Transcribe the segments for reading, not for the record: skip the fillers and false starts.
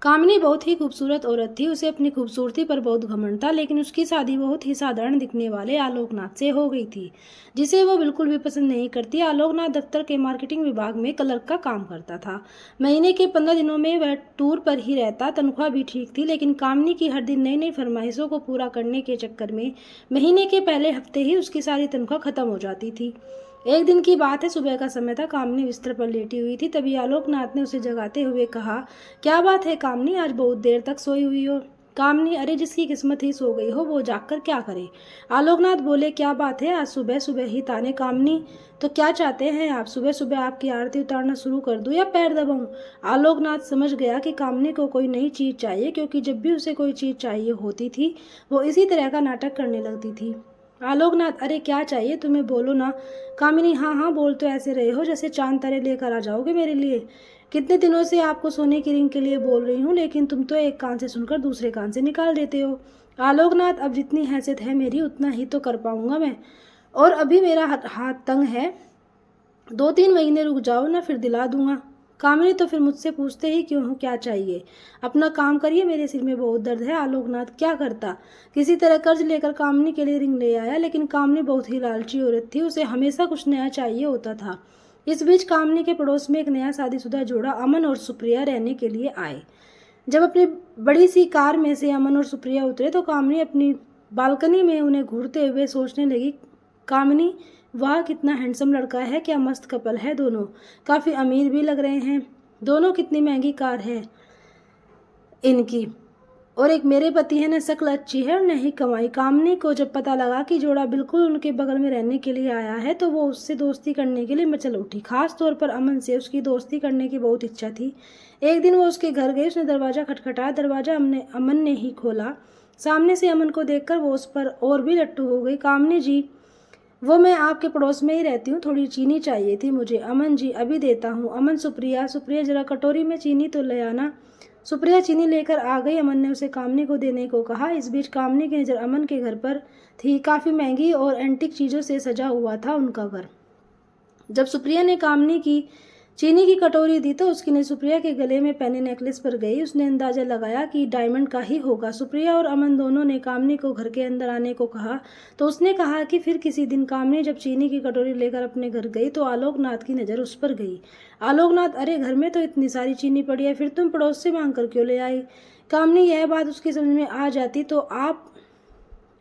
कामिनी बहुत ही खूबसूरत औरत थी। उसे अपनी खूबसूरती पर बहुत घमंड था, लेकिन उसकी शादी बहुत ही साधारण दिखने वाले आलोकनाथ से हो गई थी, जिसे वो बिल्कुल भी पसंद नहीं करती। आलोकनाथ दफ्तर के मार्केटिंग विभाग में क्लर्क का काम करता था। महीने के 15 दिनों में वह टूर पर ही रहता। तनख्वाह भी ठीक थी, लेकिन कामिनी की हर दिन नई नई फरमाइशों को पूरा करने के चक्कर में महीने के पहले हफ्ते ही उसकी सारी तनख्वाह खत्म हो जाती थी। एक दिन की बात है, सुबह का समय था। कामिनी बिस्तर पर लेटी हुई थी। तभी आलोकनाथ ने उसे जगाते हुए कहा, क्या बात है कामनी, आज बहुत देर तक सोई हुई हो? कामनी, अरे जिसकी किस्मत ही सो गई हो वो जागकर क्या करे? आलोकनाथ बोले, क्या बात है, आज सुबह सुबह ही ताने? कामनी, तो क्या चाहते हैं आप? सुबह सुबह आपकी आरती उतारना शुरू कर दूं या पैर दबाऊं? आलोकनाथ समझ गया कि कामनी को कोई नई चीज चाहिए, क्योंकि जब भी उसे कोई चीज चाहिए होती थी वो इसी तरह का नाटक करने लगती थी। आलोकनाथ, अरे क्या चाहिए तुम्हें, बोलो ना। कामिनी, हाँ हाँ बोल तो ऐसे रहे हो जैसे चांद तारे लेकर आ जाओगे मेरे लिए। कितने दिनों से आपको सोने की रिंग के लिए बोल रही हूँ, लेकिन तुम तो एक कान से सुनकर दूसरे कान से निकाल देते हो। आलोकनाथ, अब जितनी हैसियत है मेरी उतना ही तो कर पाऊंगा मैं, और अभी मेरा हाथ तंग है। 2-3 महीने रुक जाओ ना, फिर दिला दूंगा। कामिनी, तो फिर मुझसे पूछते ही क्यों हो, क्या चाहिए? अपना काम करिए, मेरे सिर में बहुत दर्द है। आलोकनाथ क्या करता, किसी तरह कर्ज लेकर कामिनी के लिए रिंग ले आया, लेकिन कामिनी बहुत ही लालची औरत थी। उसे हमेशा कुछ नया चाहिए होता था। इस बीच कामिनी के पड़ोस में एक नया शादीशुदा जोड़ा अमन और सुप्रिया रहने के लिए आए। जब अपनी बड़ी सी कार में से अमन और सुप्रिया उतरे तो कामिनी अपनी बालकनी में उन्हें घूरते हुए सोचने लगी, कामिनी, वाह कितना हैंडसम लड़का है, क्या मस्त कपल है दोनों, काफ़ी अमीर भी लग रहे हैं दोनों, कितनी महंगी कार है इनकी, और एक मेरे पति है, न शक्ल अच्छी है और न ही कमाई। कामनी को जब पता लगा कि जोड़ा बिल्कुल उनके बगल में रहने के लिए आया है तो वो उससे दोस्ती करने के लिए मचल उठी। खास तौर पर अमन से उसकी दोस्ती करने की बहुत इच्छा थी। एक दिन वो उसके घर गई, उसने दरवाज़ा खटखटाया। दरवाज़ा अमन ने ही खोला। सामने से अमन को देखकर वो उस पर और भी लट्टू हो गई। कामनी जी, वो मैं आपके पड़ोस में ही रहती हूँ, थोड़ी चीनी चाहिए थी मुझे। अमन जी, अभी देता हूँ। अमन, सुप्रिया, सुप्रिया जरा कटोरी में चीनी तो ले आना। सुप्रिया चीनी लेकर आ गई। अमन ने उसे कामनी को देने को कहा। इस बीच कामनी की नज़र अमन के घर पर थी। काफ़ी महंगी और एंटीक चीज़ों से सजा हुआ था उनका घर। जब सुप्रिया ने कामनी की चीनी की कटोरी दी तो उसकी नज़र सुप्रिया के गले में पहने नेकलेस पर गई। उसने अंदाजा लगाया कि डायमंड का ही होगा। सुप्रिया और अमन दोनों ने कामनी को घर के अंदर आने को कहा तो उसने कहा कि फिर किसी दिन। कामनी जब चीनी की कटोरी लेकर अपने घर गई तो आलोकनाथ की नज़र उस पर गई। आलोकनाथ, अरे घर में तो इतनी सारी चीनी पड़ी है, फिर तुम पड़ोस से मांग कर क्यों ले आई? कामनी, यह बात उसकी समझ में आ जाती तो आप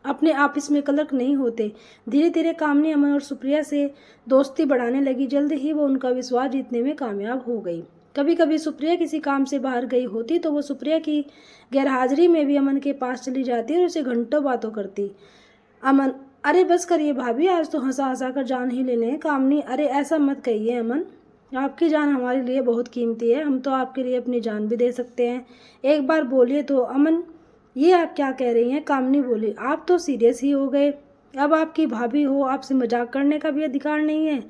अपने आप इसमें क्लर्क नहीं होते। धीरे धीरे कामनी अमन और सुप्रिया से दोस्ती बढ़ाने लगी। जल्द ही वो उनका विश्वास जीतने में कामयाब हो गई। कभी कभी सुप्रिया किसी काम से बाहर गई होती तो वो सुप्रिया की गैरहाजिरी में भी अमन के पास चली जाती और उसे घंटों बातों करती। अमन, अरे बस करिए भाभी, आज तो हंसा हंसा कर जान ही ले लें। कामनी, अरे ऐसा मत कहिए अमन, आपकी जान हमारे लिए बहुत कीमती है, हम तो आपके लिए अपनी जान भी दे सकते हैं। एक बार बोलिए तो। अमन, ये आप क्या कह रही हैं? कामनी बोली, आप तो सीरियस ही हो गए। अब आपकी भाभी हो, आपसे मजाक करने का भी अधिकार नहीं है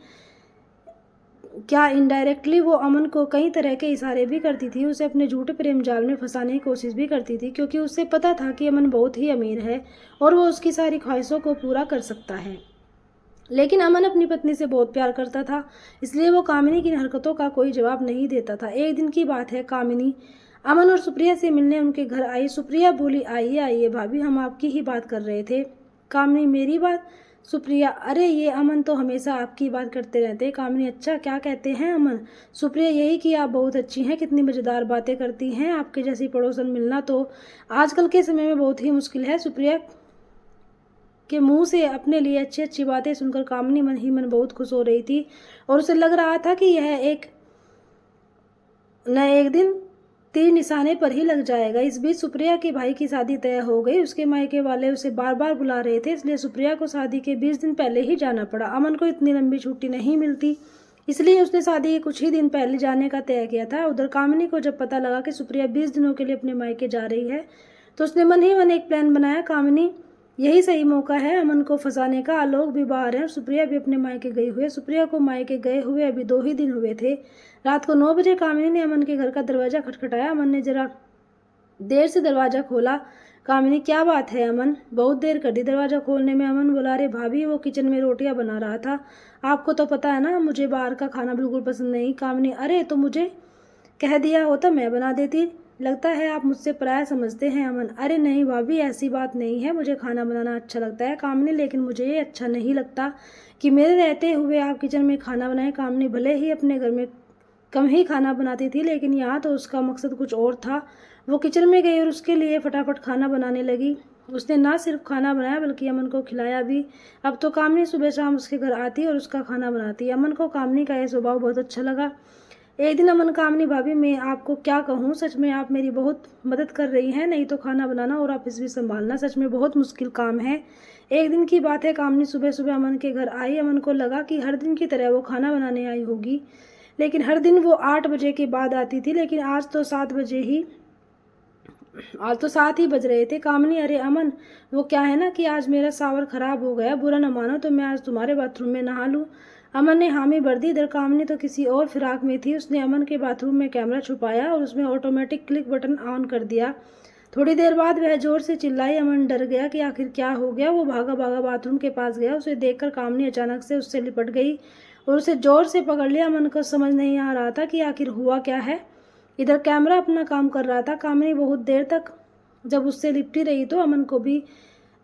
क्या? इनडायरेक्टली वो अमन को कई तरह के इशारे भी करती थी, उसे अपने झूठे प्रेम जाल में फंसाने की कोशिश भी करती थी, क्योंकि उसे पता था कि अमन बहुत ही अमीर है और वो उसकी सारी ख्वाहिशों को पूरा कर सकता है। लेकिन अमन अपनी पत्नी से बहुत प्यार करता था, इसलिए वो कामिनी की हरकतों का कोई जवाब नहीं देता था। एक दिन की बात है, कामिनी अमन और सुप्रिया से मिलने उनके घर आई। सुप्रिया बोली, आइए आइए भाभी, हम आपकी ही बात कर रहे थे। कामिनी, मेरी बात? सुप्रिया, अरे ये अमन तो हमेशा आपकी बात करते रहते हैं। कामिनी, अच्छा क्या कहते हैं अमन? सुप्रिया, यही कि आप बहुत अच्छी हैं, कितनी मज़ेदार बातें करती हैं, आपके जैसी पड़ोसन मिलना तो आजकल के समय में बहुत ही मुश्किल है। सुप्रिया के मुंह से अपने लिए अच्छी अच्छी बातें सुनकर कामिनी मन ही मन बहुत खुश हो रही थी और उसे लग रहा था कि यह एक न एक दिन तीर निशाने पर ही लग जाएगा। इस बीच सुप्रिया के भाई की शादी तय हो गई। उसके मायके वाले उसे बार बार बुला रहे थे, इसलिए सुप्रिया को शादी के 20 दिन पहले ही जाना पड़ा। अमन को इतनी लंबी छुट्टी नहीं मिलती, इसलिए उसने शादी के कुछ ही दिन पहले जाने का तय किया था। उधर कामिनी को जब पता लगा कि सुप्रिया 20 दिनों के लिए अपने मायके जा रही है तो उसने मन ही मन एक प्लान बनाया। कामिनी, यही सही मौका है अमन को फंसाने का। आलोक भी बाहर है और सुप्रिया भी अपने मायके गई हुई है। सुप्रिया को मायके गए हुए अभी 2 ही दिन हुए थे। रात को 9 बजे कामिनी ने अमन के घर का दरवाज़ा खटखटाया। अमन ने जरा देर से दरवाज़ा खोला। कामिनी, क्या बात है अमन, बहुत देर कर दी दरवाज़ा खोलने में? अमन बोला, अरे भाभी, वो किचन में रोटियां बना रहा था, आपको तो पता है ना मुझे बाहर का खाना बिल्कुल पसंद नहीं। कामिनी, अरे तो मुझे कह दिया होता मैं बना देती। लगता है आप मुझसे पराया समझते हैं अमन। अरे नहीं भाभी, ऐसी बात नहीं है, मुझे खाना बनाना अच्छा लगता है कामनी, लेकिन मुझे ये अच्छा नहीं लगता कि मेरे रहते हुए आप किचन में खाना बनाएं। कामनी भले ही अपने घर में कम ही खाना बनाती थी, लेकिन यहाँ तो उसका मकसद कुछ और था। वो किचन में गई और उसके लिए फटाफट खाना बनाने लगी। उसने ना सिर्फ खाना बनाया बल्कि अमन को खिलाया भी। अब तो कामनी सुबह शाम उसके घर आती और उसका खाना बनाती। अमन को कामनी का यह स्वभाव बहुत अच्छा लगा। एक दिन अमन, कामनी भाभी, मैं आपको क्या कहूँ, सच में आप मेरी बहुत मदद कर रही हैं। नहीं तो खाना बनाना और ऑफिस भी संभालना सच में बहुत मुश्किल काम है। एक दिन की बात है, कामनी सुबह सुबह अमन के घर आई। अमन को लगा कि हर दिन की तरह वो खाना बनाने आई होगी, लेकिन हर दिन वो 8 बजे के बाद आती थी, लेकिन आज तो 7 ही बज रहे थे। कामनी, अरे अमन, वो क्या है ना कि आज मेरा शावर खराब हो गया, बुरा न मानो तो मैं आज तुम्हारे बाथरूम में नहा लूँ। अमन ने हामी भर दी। इधर कामनी तो किसी और फिराक में थी। उसने अमन के बाथरूम में कैमरा छुपाया और उसमें ऑटोमेटिक क्लिक बटन ऑन कर दिया। थोड़ी देर बाद वह जोर से चिल्लाई। अमन डर गया कि आखिर क्या हो गया। वो भागा भागा बाथरूम के पास गया। उसे देखकर कामनी अचानक से उससे लिपट गई और उसे जोर से पकड़ लिया। अमन को समझ नहीं आ रहा था कि आखिर हुआ क्या है। इधर कैमरा अपना काम कर रहा था। कामनी बहुत देर तक जब उससे लिपटी रही तो अमन को भी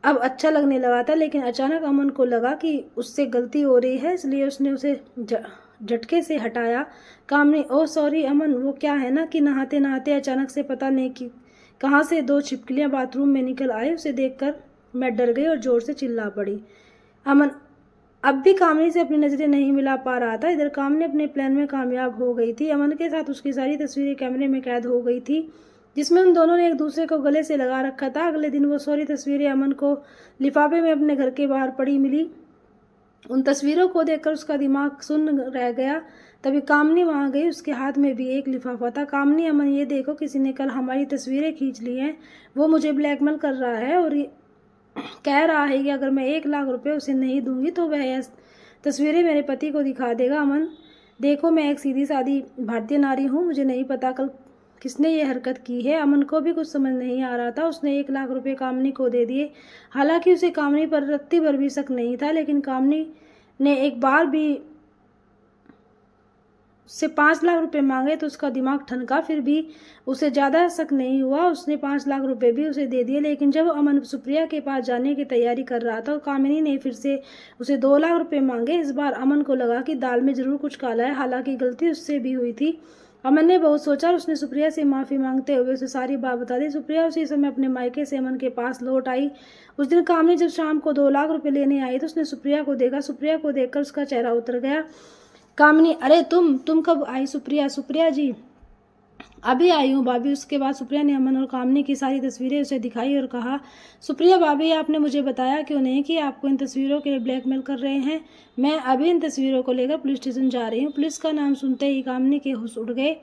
अब अच्छा लगने लगा था, लेकिन अचानक अमन को लगा कि उससे गलती हो रही है, इसलिए उसने उसे झटके से हटाया। कामनी, ओ सॉरी अमन, वो क्या है ना कि नहाते नहाते अचानक से पता नहीं कि कहाँ से 2 छिपकलियाँ बाथरूम में निकल आई। उसे देखकर मैं डर गई और जोर से चिल्ला पड़ी। अमन अब भी कामनी से अपनी नज़रें नहीं मिला पा रहा था। इधर कामनी अपने प्लान में कामयाब हो गई थी। अमन के साथ उसकी सारी तस्वीरें कैमरे में कैद हो गई थी, जिसमें उन दोनों ने एक दूसरे को गले से लगा रखा था। अगले दिन वो सारी तस्वीरें अमन को लिफाफे में अपने घर के बाहर पड़ी मिली। उन तस्वीरों को देखकर उसका दिमाग सुन्न रह गया। तभी कामनी वहाँ गई। उसके हाथ में भी एक लिफाफा था। कामनी, अमन ये देखो, किसी ने कल हमारी तस्वीरें खींच ली हैं। वो मुझे ब्लैकमेल कर रहा है और कह रहा है कि अगर मैं 1 लाख रुपए उसे नहीं दूंगी तो वह तस्वीरें मेरे पति को दिखा देगा। अमन देखो, मैं एक सीधी सादी भारतीय नारी हूँ, मुझे नहीं पता कल किसने ये हरकत की है। अमन को भी कुछ समझ नहीं आ रहा था। उसने 1 लाख रुपए कामनी को दे दिए। हालांकि उसे कामनी पर रत्ती भर भी शक नहीं था, लेकिन कामनी ने एक बार भी उससे 5 लाख रुपए मांगे तो उसका दिमाग ठनका। फिर भी उसे ज़्यादा शक नहीं हुआ। उसने 5 लाख रुपए भी उसे दे दिए। लेकिन जब अमन सुप्रिया के पास जाने की तैयारी कर रहा था, कामिनी ने फिर से उसे 2 लाख रुपए मांगे। इस बार अमन को लगा कि दाल में ज़रूर कुछ काला है। हालांकि गलती उससे भी हुई थी। अमन ने बहुत सोचा और उसने सुप्रिया से माफ़ी मांगते हुए उसे सारी बात बता दी। सुप्रिया उसी समय अपने मायके से अमन के पास लौट आई। उस दिन कामनी जब शाम को 2 लाख रुपए लेने आई तो उसने सुप्रिया को देखा। सुप्रिया को देखकर उसका चेहरा उतर गया। कामनी, अरे तुम कब आई? सुप्रिया, सुप्रिया जी अभी आई हूँ भाभी। उसके बाद सुप्रिया ने अमन और कामनी की सारी तस्वीरें उसे दिखाई और कहा, सुप्रिया भाभी, आपने मुझे बताया क्यों नहीं कि आपको इन तस्वीरों के लिए ब्लैकमेल कर रहे हैं। मैं अभी इन तस्वीरों को लेकर पुलिस स्टेशन जा रही हूँ। पुलिस का नाम सुनते ही कामनी के होश उड़ गए।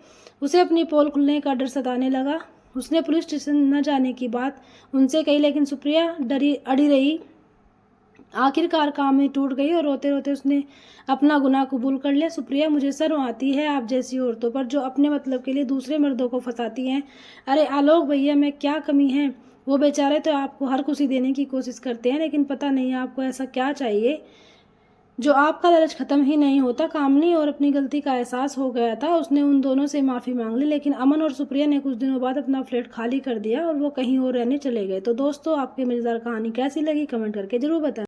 उसे अपनी पोल खुलने का डर सताने लगा। उसने पुलिस स्टेशन न जाने की बात उनसे कही, लेकिन सुप्रिया अड़ी रही। आखिरकार कामनी टूट गई और रोते रोते उसने अपना गुनाह कबूल कर लिया। सुप्रिया, मुझे शर्म आती है आप जैसी औरतों पर जो अपने मतलब के लिए दूसरे मर्दों को फंसाती हैं। अरे आलोक भैया, मैं क्या कमी है? वो बेचारे तो आपको हर खुशी देने की कोशिश करते हैं, लेकिन पता नहीं आपको ऐसा क्या चाहिए जो आपका लालच खत्म ही नहीं होता। कामनी और अपनी गलती का एहसास हो गया था। उसने उन दोनों से माफ़ी मांग ली, लेकिन अमन और सुप्रिया ने कुछ दिनों बाद अपना फ्लैट खाली कर दिया और वो कहीं और रहने चले गए। तो दोस्तों, आपकी मज़ेदार कहानी कैसी लगी कमेंट करके ज़रूर बताएं।